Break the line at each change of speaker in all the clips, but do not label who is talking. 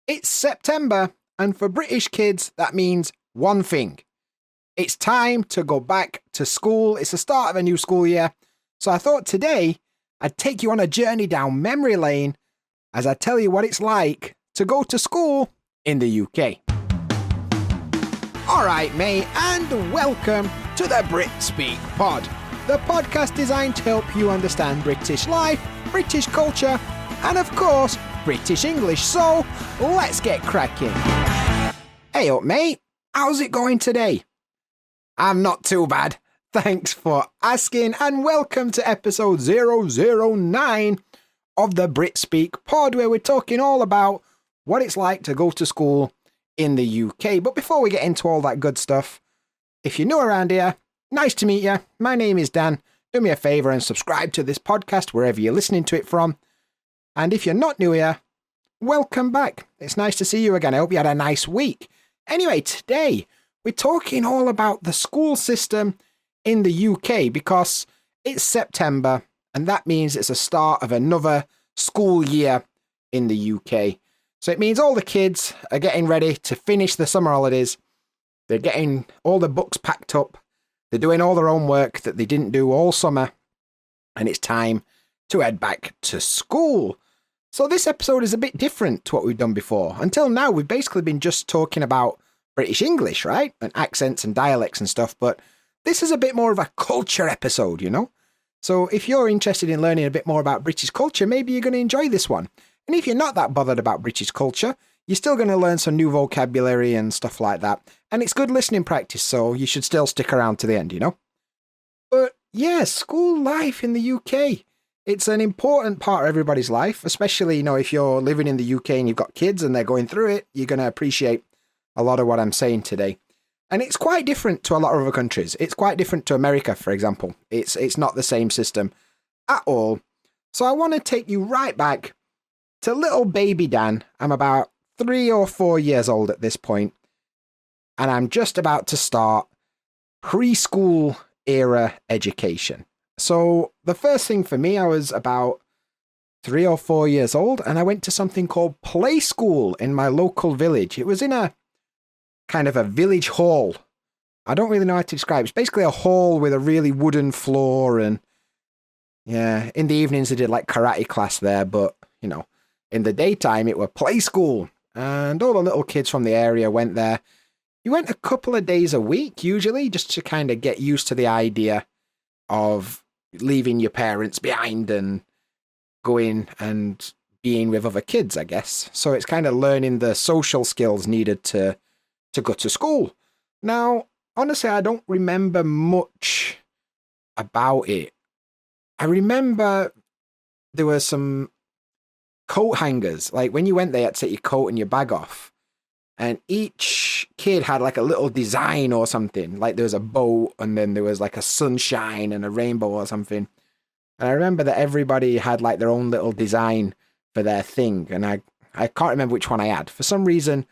It's September, and for British kids, that means one thing. It's time to go back to school. It's the start of a new school year. So I thought today I'd take you on a journey down memory lane as I tell you what it's like to go to school in the UK. Alright, mate, and welcome to the BritSpeakPod, the podcast designed to help you understand British life, British culture, and of course, British English. So, let's get cracking. Hey up, mate. How's it going today? I'm not too bad. Thanks for asking, and welcome to episode 009 of the BritSpeakPod, where we're talking all about what it's like to go to school in the UK. But before we get into all that good stuff, if you're new around here, nice to meet you. My name is Dan. Do me a favour and subscribe to this podcast wherever you're listening to it from. And if you're not new here, welcome back. It's nice to see you again. I hope you had a nice week. Anyway, today we're talking all about the school system in the UK because it's September and that means it's the start of another school year in the UK. So it means all the kids are getting ready to finish the summer holidays. They're getting all the books packed up. They're doing all their own work that they didn't do all summer. And it's time to head back to school. So this episode is a bit different to what we've done before. Until now, we've basically been just talking about British English, right? And accents and dialects and stuff. But this is a bit more of a culture episode, you know? So if you're interested in learning a bit more about British culture, maybe you're going to enjoy this one. And if you're not that bothered about British culture, you're still going to learn some new vocabulary and stuff like that. And it's good listening practice, so you should still stick around to the end, you know? But yeah, school life in the UK. It's an important part of everybody's life, especially, you know, if you're living in the UK and you've got kids and they're going through it, you're going to appreciate a lot of what I'm saying today. And it's quite different to a lot of other countries. It's quite different to America, for example. It's not the same system at all. So I want to take you right back to little baby Dan. I'm about 3 or 4 years old at this point, and I'm just about to start preschool era education. So the first thing for me, I was about 3 or 4 years old, and I went to something called play school in my local village. It was in a kind of a village hall. I don't really know how to describe it. It's basically a hall with a really wooden floor, and yeah, in the evenings they did like karate class there, but you know, in the daytime it were play school, and all the little kids from the area went there. You went a couple of days a week, usually, just to kind of get used to the idea of leaving your parents behind and going and being with other kids, I guess. So it's kind of learning the social skills needed to go to school. Now, honestly, I don't remember much about it. I remember there were some coat hangers. Like when you went there, you had to take your coat and your bag off. And each kid had like a little design or something. Like there was a boat and then there was like a sunshine and a rainbow or something. And I remember that everybody had like their own little design for their thing. And I can't remember which one I had. For some reason,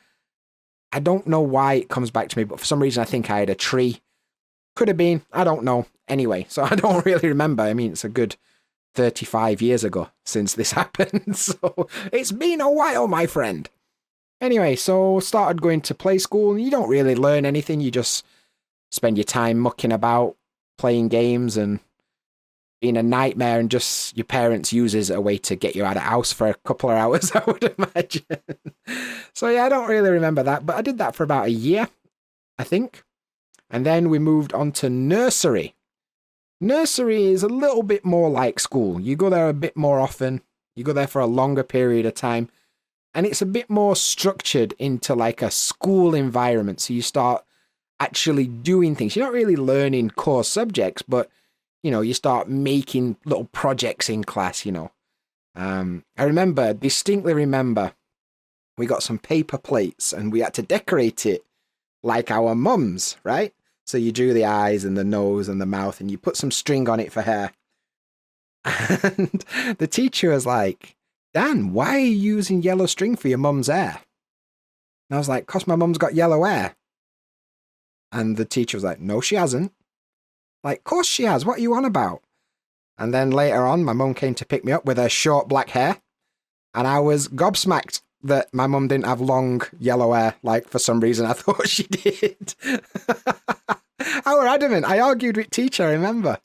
I don't know why it comes back to me, but for some reason I think I had a tree. Could have been. I don't know. Anyway, so I don't really remember. I mean, it's a good 35 years ago since this happened. So it's been a while, my friend. Anyway, so started going to play school, and you don't really learn anything. You just spend your time mucking about, playing games, and being a nightmare, and just your parents use it as a way to get you out of the house for a couple of hours, I would imagine. So yeah, I don't really remember that, but I did that for about a year, I think. And then we moved on to nursery. Nursery is a little bit more like school. You go there a bit more often. You go there for a longer period of time. And it's a bit more structured into like a school environment. So you start actually doing things. You're not really learning core subjects, but, you know, you start making little projects in class, you know. I distinctly remember, we got some paper plates and we had to decorate it like our mums, right? So you drew the eyes and the nose and the mouth and you put some string on it for hair. And the teacher was like, Dan, why are you using yellow string for your mum's hair? And I was like, 'cause my mum's got yellow hair. And the teacher was like, no, she hasn't. Like, 'course she has. What are you on about? And then later on, my mum came to pick me up with her short black hair. And I was gobsmacked. that my mum didn't have long yellow hair. Like, for some reason, I thought she did. I were adamant. I argued with teacher, I remember.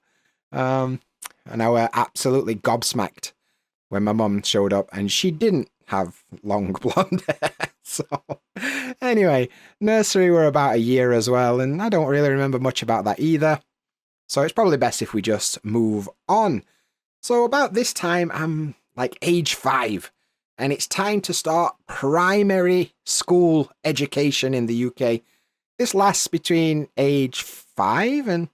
And I were absolutely gobsmacked when my mum showed up, and she didn't have long blonde hair. So, anyway, nursery were about a year as well, and I don't really remember much about that either. So it's probably best if we just move on. So about this time, I'm like age 5, and it's time to start primary school education in the UK. This lasts between age 5 and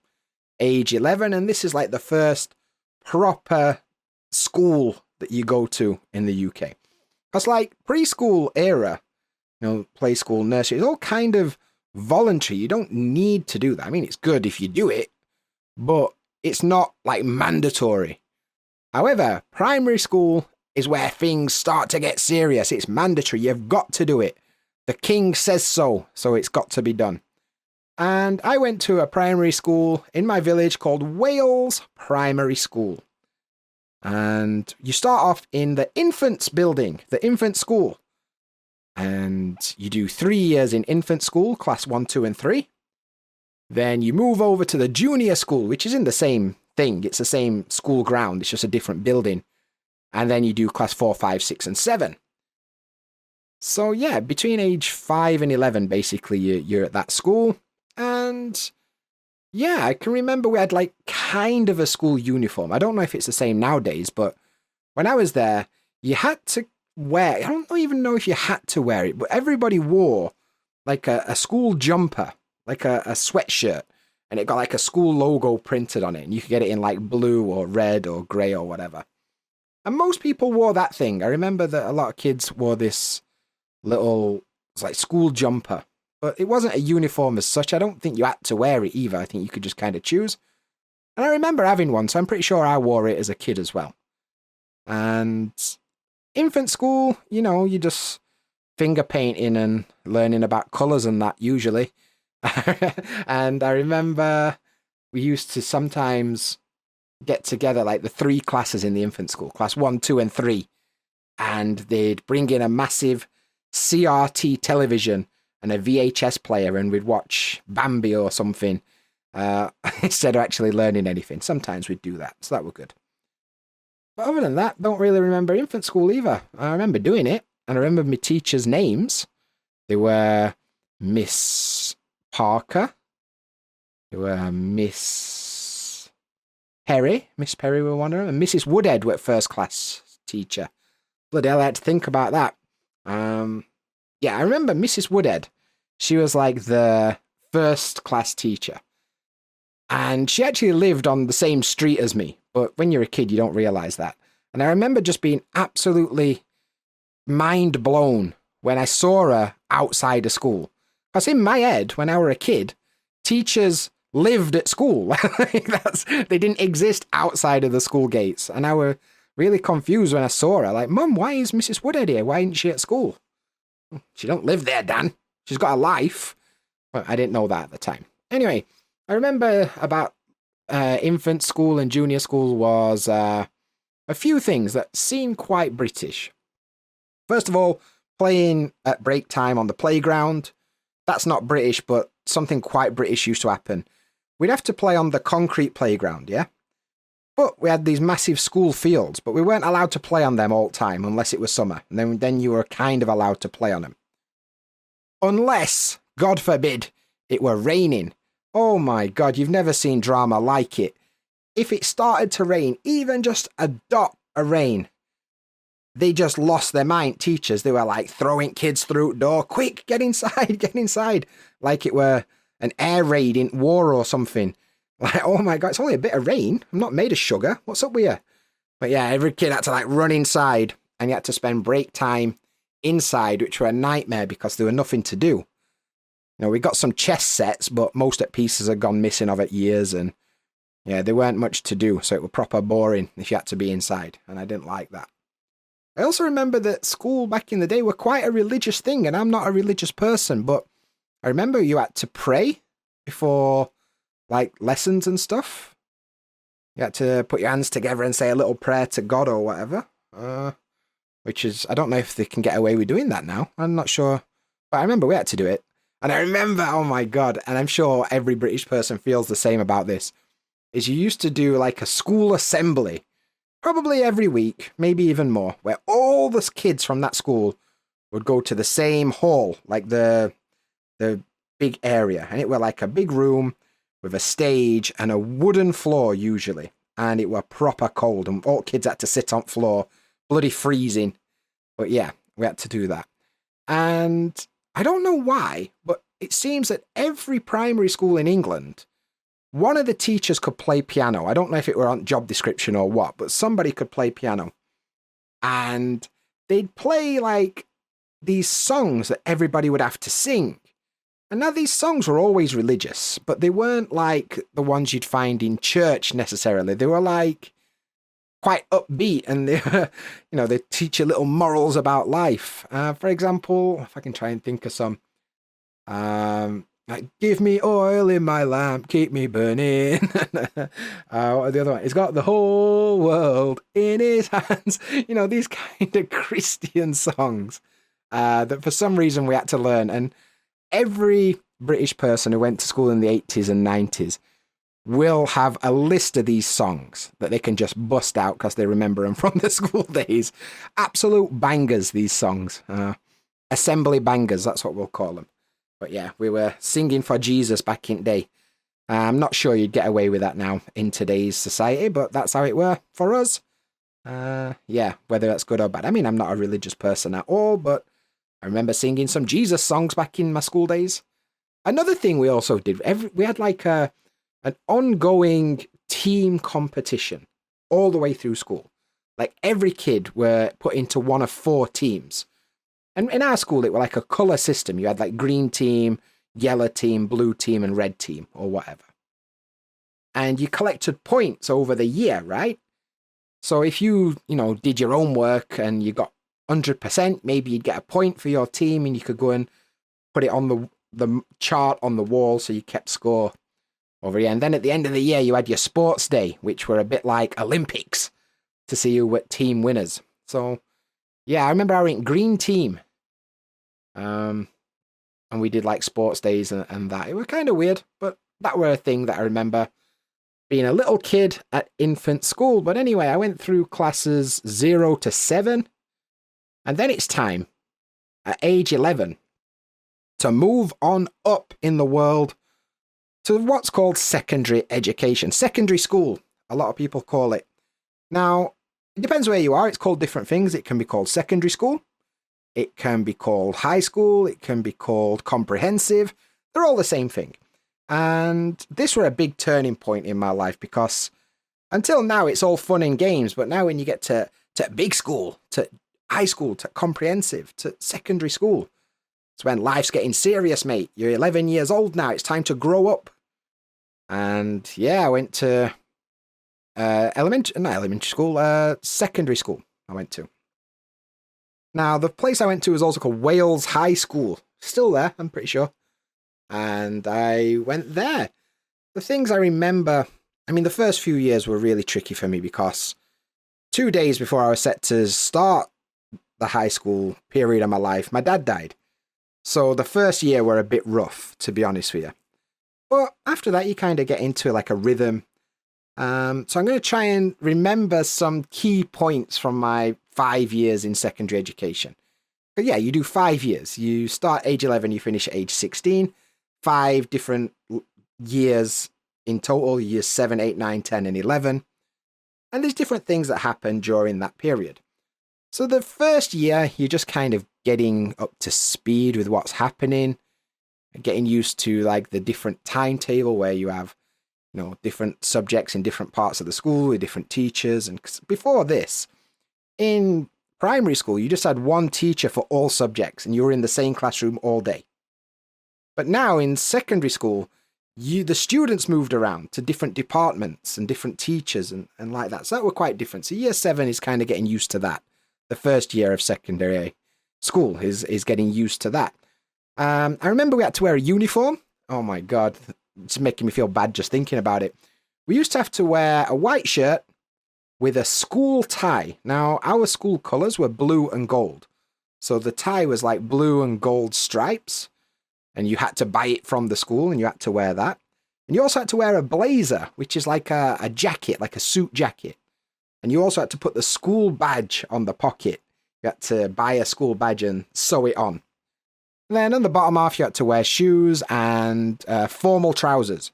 age 11, and this is like the first proper school that you go to in the UK. Because like preschool era, play school, nursery, it's all kind of voluntary. You don't need to do that. I mean, it's good if you do it, but it's not like mandatory. However, primary school is where things start to get serious. It's mandatory. You've got to do it. The king says so it's got to be done. And I went to a primary school in my village called Wales Primary School. And you start off in the infants building, the infant school. And you do 3 years in infant school, class 1, 2, and 3. Then you move over to the junior school, which is in the same thing. It's the same school ground. It's just a different building. And then you do class 4, 5, 6, and 7. So yeah, between age 5 and 11, basically, you're at that school. And yeah, I can remember we had like kind of a school uniform. I don't know if it's the same nowadays, but when I was there, you had to wear, I don't even know if you had to wear it, but everybody wore like a school jumper, like a sweatshirt, and it got like a school logo printed on it, and you could get it in like blue or red or grey or whatever. And most people wore that thing. I remember that a lot of kids wore this little, it's like school jumper, but it wasn't a uniform as such. I don't think you had to wear it either. I think you could just kind of choose. And I remember having one, so I'm pretty sure I wore it as a kid as well. And infant school, you just finger painting and learning about colours and that usually. And I remember we used to sometimes get together like the 3 classes in the infant school, class 1, 2, and 3. And they'd bring in a massive CRT television and a VHS player, and we'd watch Bambi or something instead of actually learning anything. Sometimes we'd do that, so that was good. But other than that, don't really remember infant school either. I remember doing it, and I remember my teachers' names. They were Miss Parker. They were Miss Perry. Miss Perry were one of them. And Mrs. Woodhead were first class teacher. Bloody hell, I had to think about that. Yeah, I remember Mrs. Woodhead. She was like the first class teacher. And she actually lived on the same street as me. But when you're a kid, you don't realise that. And I remember just being absolutely mind blown when I saw her outside of school. Because in my head, when I were a kid, teachers lived at school. They didn't exist outside of the school gates. And I were really confused when I saw her. Like, Mum, why is Mrs. Woodhead here? Why isn't she at school? She don't live there, Dan. She's got a life. But I didn't know that at the time. Anyway, I remember about infant school and junior school was a few things that seemed quite British. First of all, playing at break time on the playground. That's not British, but something quite British used to happen. We'd have to play on the concrete playground, yeah? But we had these massive school fields, but we weren't allowed to play on them all the time unless it was summer. And then you were kind of allowed to play on them. Unless, God forbid, it were raining. Oh my God, you've never seen drama like it. If it started to rain, even just a dot of rain, they just lost their mind. Teachers, they were like throwing kids through the door. Quick, get inside, get inside. Like it were an air raid in war or something. Like, oh my God, it's only a bit of rain. I'm not made of sugar. What's up with you? But yeah, every kid had to like run inside, and you had to spend break time inside, which were a nightmare because there were nothing to do. We got some chess sets, but most of the pieces had gone missing of it years, and yeah, there weren't much to do, so it was proper boring if you had to be inside, and I didn't like that. I also remember that school back in the day were quite a religious thing, and I'm not a religious person, but I remember you had to pray before like lessons and stuff. You had to put your hands together and say a little prayer to God or whatever. which is, I don't know if they can get away with doing that now. I'm not sure. But I remember we had to do it. And I remember, oh my God, and I'm sure every British person feels the same about this, is you used to do like a school assembly, probably every week, maybe even more, where all the kids from that school would go to the same hall, like the big area. And it were like a big room with a stage and a wooden floor usually. And it were proper cold, and all kids had to sit on floor, bloody freezing. But yeah, we had to do that. And I don't know why, but it seems that every primary school in England, one of the teachers could play piano. I don't know if it were on job description or what, but somebody could play piano. And they'd play like these songs that everybody would have to sing. And now these songs were always religious, but they weren't like the ones you'd find in church necessarily. They were like quite upbeat, and they, they teach you little morals about life. For example, if I can try and think of some, like give me oil in my lamp, keep me burning. What are the other one? He's got the whole world in his hands. These kind of Christian songs that for some reason we had to learn. And every British person who went to school in the 80s and 90s will have a list of these songs that they can just bust out because they remember them from the school days. Absolute bangers, these songs. Assembly bangers, that's what we'll call them. But yeah, we were singing for Jesus back in the day. I'm not sure you'd get away with that now in today's society, but that's how it were for us. Yeah, whether that's good or bad. I mean, I'm not a religious person at all, but I remember singing some Jesus songs back in my school days. Another thing we also did, we had like an ongoing team competition all the way through school. Like every kid were put into one of 4 teams. And in our school, it was like a colour system. You had like green team, yellow team, blue team, and red team, or whatever. And you collected points over the year, right? So if you did your own work and you got 100%, maybe you'd get a point for your team, and you could go and put it on the chart on the wall so you kept score over here. And then at the end of the year, you had your sports day, which were a bit like Olympics to see who were team winners. So yeah, I remember I went green team. And we did like sports days and that. It was kind of weird, but that were a thing that I remember being a little kid at infant school. But anyway, I went through classes 0 to 7. And then it's time, at age 11, to move on up in the world to what's called secondary education. Secondary school, a lot of people call it. Now, it depends where you are. It's called different things. It can be called secondary school. It can be called high school. It can be called comprehensive. They're all the same thing. And this were a big turning point in my life because until now, it's all fun and games. But now when you get to big school, to high school, to comprehensive, to secondary school, it's when life's getting serious, mate. You're 11 years old now. It's time to grow up. And yeah, I went to secondary school I went to. Now, the place I went to was also called Wales High School. Still there, I'm pretty sure. And I went there. The things I remember, the first few years were really tricky for me because 2 days before I was set to start the high school period of my life, my dad died. So the first year were a bit rough, to be honest with you. But after that, you kind of get into like a rhythm. So I'm going to try and remember some key points from my 5 years in secondary education. But yeah, you do 5 years. You start age 11, you finish at age 16. 5 different years in total, years 7, 8, 9, 10, and 11. And there's different things that happen during that period. So the first year, you're just kind of getting up to speed with what's happening, getting used to like the different timetable where you have different subjects in different parts of the school with different teachers. And before this, in primary school, you just had one teacher for all subjects and you were in the same classroom all day. But now in secondary school, the students moved around to different departments and different teachers and like that. So that were quite different. So year 7 is kind of getting used to that. The first year of secondary school is getting used to that. I remember we had to wear a uniform. Oh my God. It's making me feel bad just thinking about it. We used to have to wear a white shirt, with a school tie. Now, our school colours were blue and gold. So the tie was like blue and gold stripes, and you had to buy it from the school, and you had to wear that. And you also had to wear a blazer, which is like a jacket, like a suit jacket. And you also had to put the school badge on the pocket. You had to buy a school badge and sew it on. And then on the bottom half, you had to wear shoes and formal trousers.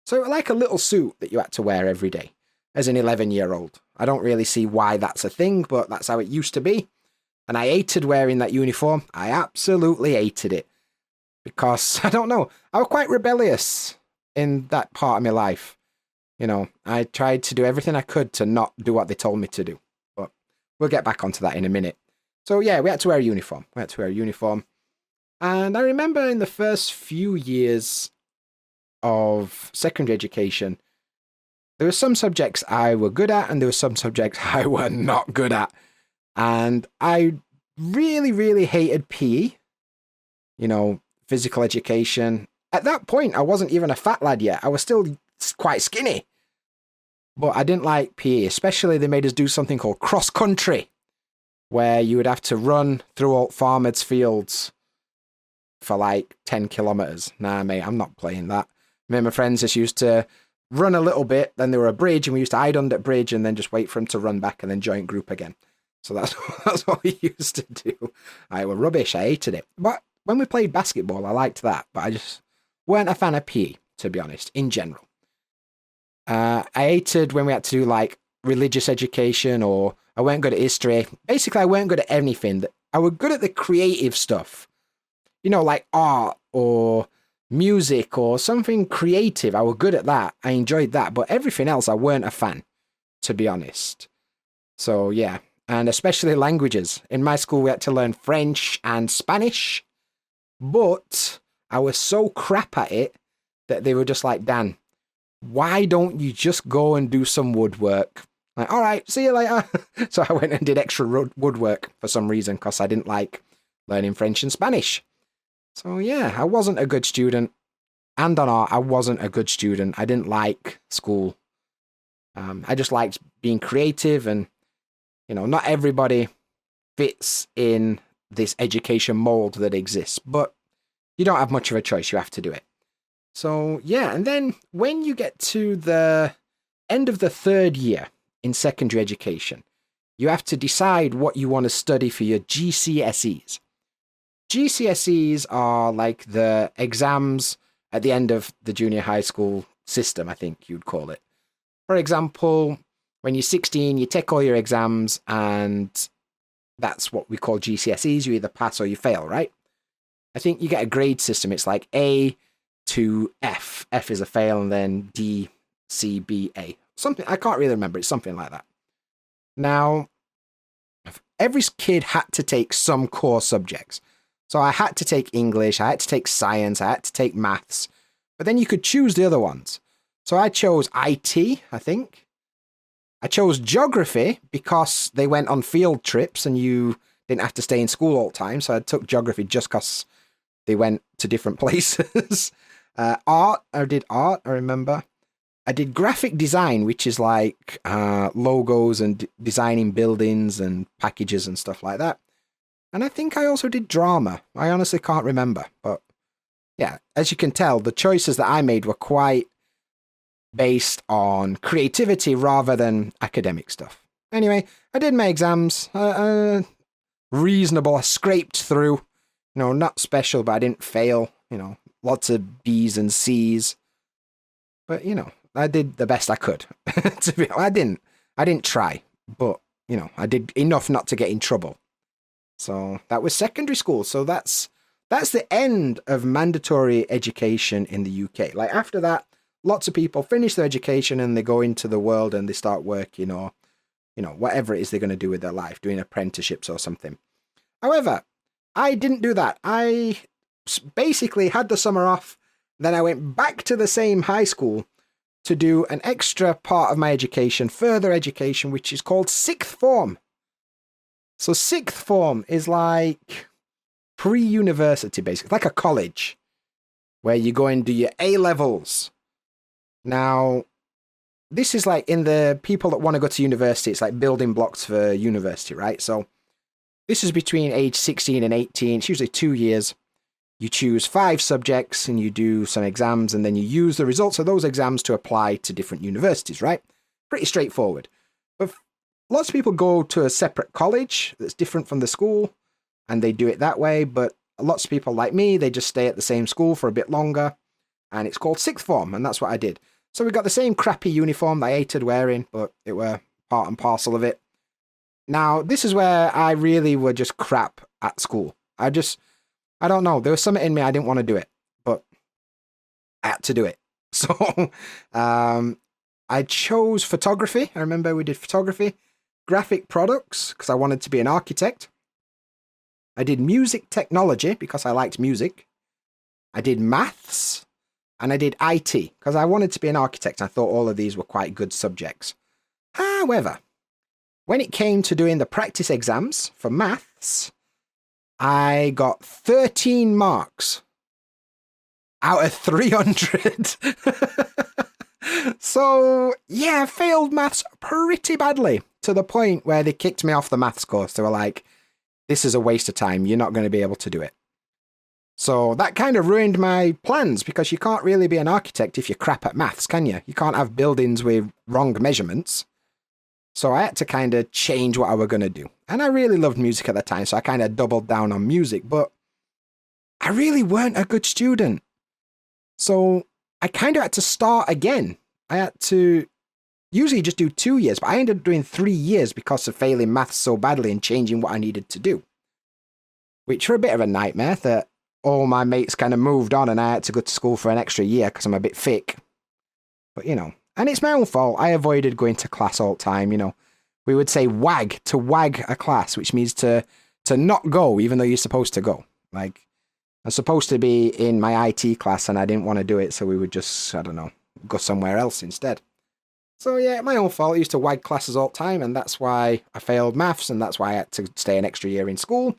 So like a little suit that you had to wear every day as an 11-year-old. I don't really see why that's a thing, but that's how it used to be. And I hated wearing that uniform. I absolutely hated it. Because, I don't know, I was quite rebellious in that part of my life. You know, I tried to do everything I could to not do what they told me to do. But we'll get back onto that in a minute. So yeah, we had to wear a uniform. And I remember in the first few years of secondary education, there were some subjects I were good at and there were some subjects I were not good at. And I really, really hated PE, you know, physical education. At that point, I wasn't even a fat lad yet. I was still quite skinny. But I didn't like PE, especially they made us do something called cross country, where you would have to run through old farmers' fields for like 10 kilometers. Nah, mate, I'm not playing that. Me and my friends just used to run a little bit, then there were a bridge, and we used to hide under the bridge and then just wait for him to run back and then join group again. So that's what we used to do. I were rubbish. I hated it. But when we played basketball, I liked that. But I just weren't a fan of PE, to be honest, in general. I hated when we had to do like religious education, or I weren't good at history. Basically, I weren't good at anything. I was good at the creative stuff. You know, like art or music or something creative. I was good at that. I enjoyed that. But everything else, I weren't a fan, to be honest. So, yeah. And especially languages. In my school, we had to learn French and Spanish. But I was so crap at it that they were just like, Dan, why don't you just go and do some woodwork? Like, all right, see you later. So I went and did extra woodwork for some reason because I didn't like learning French and Spanish. So yeah, I wasn't a good student. And on art, I wasn't a good student. I didn't like school. I just liked being creative, and, you know, not everybody fits in this education mold that exists, but you don't have much of a choice. You have to do it. So yeah, and then when you get to the end of the third year in secondary education, you have to decide what you want to study for your GCSEs. GCSEs are like the exams at the end of the junior high school system, I think you'd call it. For example, when you're 16, you take all your exams, and that's what we call GCSEs. You either pass or you fail, right? I think you get a grade system. It's like A to F. F is a fail, and then D, C, B, A. Something, I can't really remember. It's something like that. Now, every kid had to take some core subjects. So I had to take English, I had to take science, I had to take maths. But then you could choose the other ones. So I chose IT, I think. I chose geography because they went on field trips and you didn't have to stay in school all the time. So I took geography just because they went to different places. Art, I did art, I remember. I did graphic design, which is like logos and designing buildings and packages and stuff like that. And I think I also did drama. I honestly can't remember. But yeah, as you can tell, the choices that I made were quite based on creativity rather than academic stuff. Anyway, I did my exams. Reasonable. I scraped through. You know, not special, but I didn't fail. You know, lots of B's and C's. But, you know, I did the best I could. I didn't try. But, you know, I did enough not to get in trouble. So that was secondary school. So that's the end of mandatory education in the UK. Like after that, lots of people finish their education and they go into the world and they start working, or, you know, whatever it is they're going to do with their life, doing apprenticeships or something. However, I didn't do that. I basically had the summer off. Then I went back to the same high school to do an extra part of my education, further education, which is called sixth form. So sixth form is like pre-university, basically, like a college, where you go and do your A-levels. Now, this is like in the people that want to go to university, it's like building blocks for university, right? So this is between age 16 and 18. It's usually 2 years. You choose 5 subjects and you do some exams, and then you use the results of those exams to apply to different universities, right? Pretty straightforward. But lots of people go to a separate college that's different from the school, and they do it that way. But lots of people like me, they just stay at the same school for a bit longer, and it's called sixth form, and that's what I did. So we got the same crappy uniform that I hated wearing, but it were part and parcel of it. Now, this is where I really were just crap at school. I don't know. There was something in me, I didn't want to do it, but I had to do it. So I chose photography. I remember we did photography, graphic products, because I wanted to be an architect. I did music technology, because I liked music. I did maths, and I did IT, because I wanted to be an architect. I thought all of these were quite good subjects. However, when it came to doing the practice exams for maths, I got 13 marks out of 300. So, yeah, I failed maths pretty badly, to the point where they kicked me off the maths course. They were like, this is a waste of time. You're not going to be able to do it. So that kind of ruined my plans, because you can't really be an architect if you're crap at maths, can you? You can't have buildings with wrong measurements. So I had to kind of change what I were going to do. And I really loved music at the time, so I kind of doubled down on music. But I really weren't a good student. So I kind of had to start again. I had to usually just do 2 years, but I ended up doing 3 years because of failing maths so badly and changing what I needed to do. Which were a bit of a nightmare, that all my mates kind of moved on and I had to go to school for an extra year because I'm a bit thick. But, you know, and it's my own fault. I avoided going to class all the time, you know. We would say wag, to wag a class, which means to not go, even though you're supposed to go. Like, I'm supposed to be in my IT class and I didn't want to do it, so we would just, I don't know, go somewhere else instead. So yeah, my own fault. I used to wag classes all the time, and that's why I failed maths, and that's why I had to stay an extra year in school.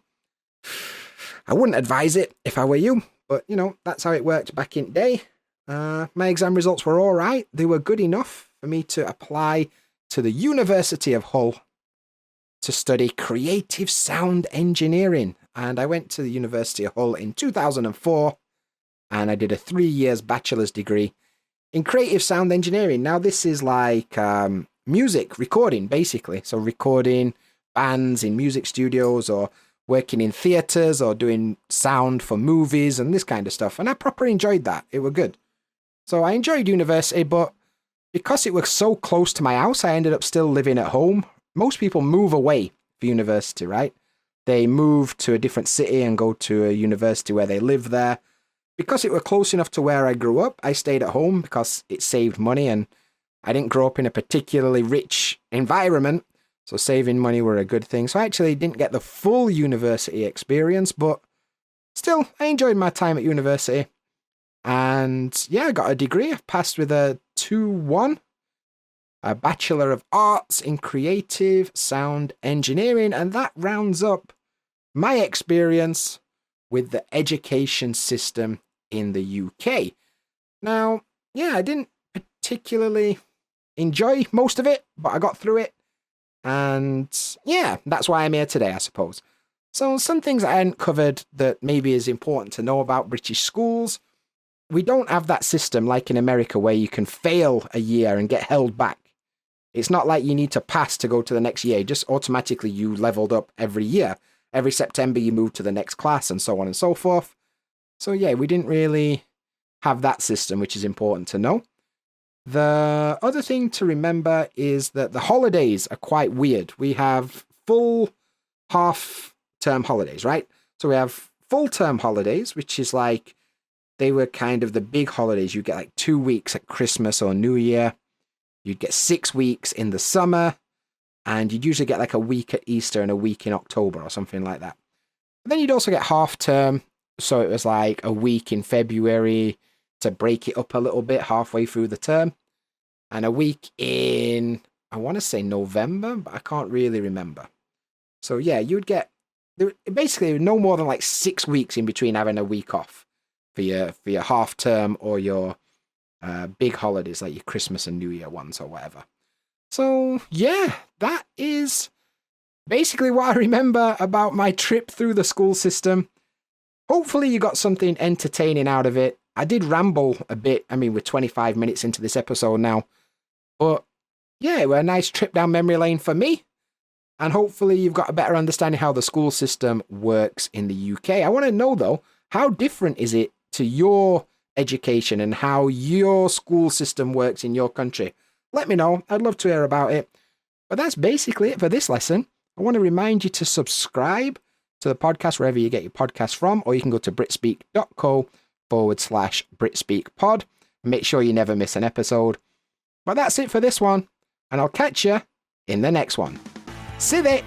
I wouldn't advise it if I were you, but, you know, that's how it worked back in the day. My exam results were all right. They were good enough for me to apply to the University of Hull to study creative sound engineering. And I went to the University of Hull in 2004, and I did a 3 years bachelor's degree in creative sound engineering. Now, this is like music recording, basically. So recording bands in music studios, or working in theatres, or doing sound for movies and this kind of stuff. And I properly enjoyed that. It were good. So I enjoyed university, but because it was so close to my house, I ended up still living at home. Most people move away for university, right? They move to a different city and go to a university where they live there. Because it were close enough to where I grew up, I stayed at home because it saved money, and I didn't grow up in a particularly rich environment, so saving money were a good thing. So I actually didn't get the full university experience, but still, I enjoyed my time at university. And yeah, I got a degree. I passed with a 2-1, a Bachelor of Arts in Creative Sound Engineering, and that rounds up my experience with the education system in the UK. Now, yeah, I didn't particularly enjoy most of it, but I got through it. And yeah, that's why I'm here today, I suppose. So some things I hadn't covered that maybe is important to know about British schools. We don't have that system like in America where you can fail a year and get held back. It's not like you need to pass to go to the next year. Just automatically you leveled up every year. Every September you move to the next class, and so on and so forth. So yeah, we didn't really have that system, which is important to know. The other thing to remember is that the holidays are quite weird. We have full half-term holidays, right? So we have full-term holidays, which is like, they were kind of the big holidays. You get like 2 weeks at Christmas or New Year. You'd get 6 weeks in the summer. And you'd usually get like a week at Easter and a week in October or something like that. But then you'd also get half term. So it was like a week in February to break it up a little bit halfway through the term. And a week in, I want to say November, but I can't really remember. So yeah, you'd get basically no more than like 6 weeks in between having a week off for your half term or your big holidays like your Christmas and New Year ones or whatever. So yeah, that is basically what I remember about my trip through the school system. Hopefully you got something entertaining out of it. I did ramble a bit. I mean, we're 25 minutes into this episode now. But yeah, it was a nice trip down memory lane for me. And hopefully you've got a better understanding how the school system works in the UK. I want to know, though, how different is it to your education and how your school system works in your country? Let me know. I'd love to hear about it. But that's basically it for this lesson. I want to remind you to subscribe to the podcast wherever you get your podcast from, or you can go to britspeak.co/BritSpeakPod and make sure you never miss an episode. But that's it for this one, and I'll catch you in the next one. See you.